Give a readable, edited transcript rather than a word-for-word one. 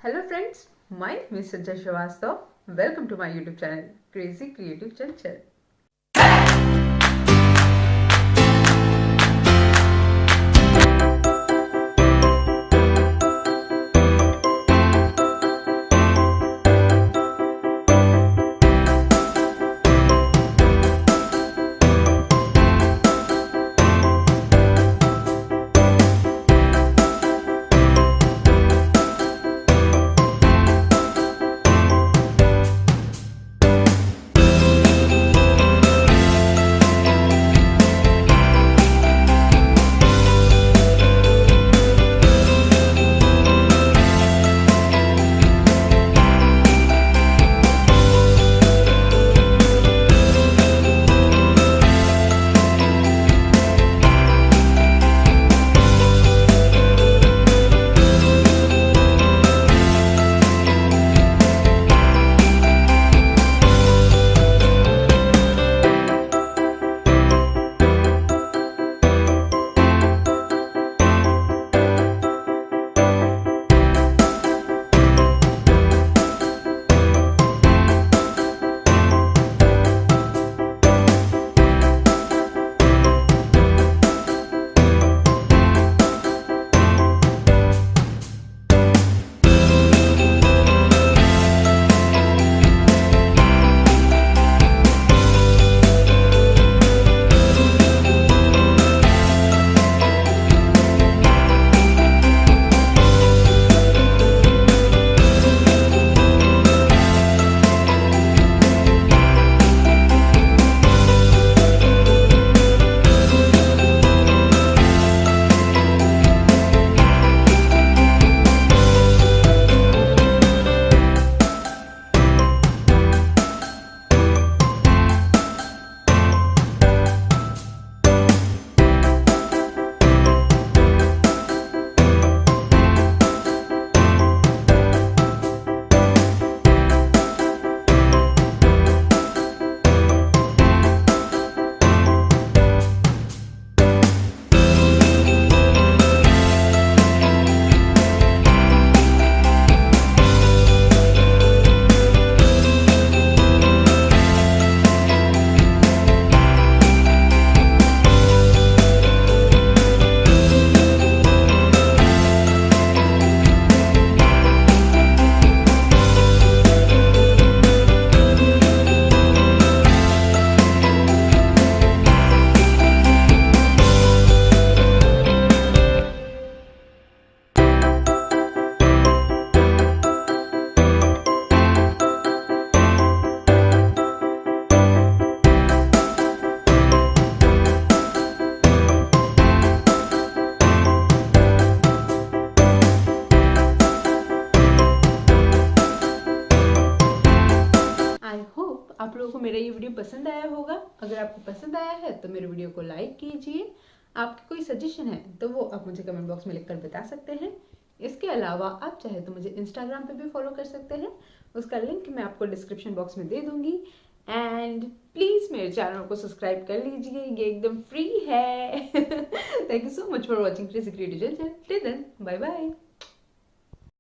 Hello friends, my name is Chamcha Shrivastava. Welcome to my YouTube channel, Crazy Creative Chamcha. आप लोगों को मेरा ये वीडियो पसंद आया होगा। अगर आपको पसंद आया है तो मेरे वीडियो को लाइक कीजिए। आपकी कोई सजेशन है तो वो आप मुझे कमेंट बॉक्स में लिखकर बता सकते हैं। इसके अलावा आप चाहे तो मुझे इंस्टाग्राम पे भी फॉलो कर सकते हैं, उसका लिंक मैं आपको डिस्क्रिप्शन बॉक्स में दे दूंगी। एंड प्लीज़ मेरे चैनल को सब्सक्राइब कर लीजिए, ये एकदम फ्री है। Thank you so much for watching crazy creative channel. Till then, bye bye.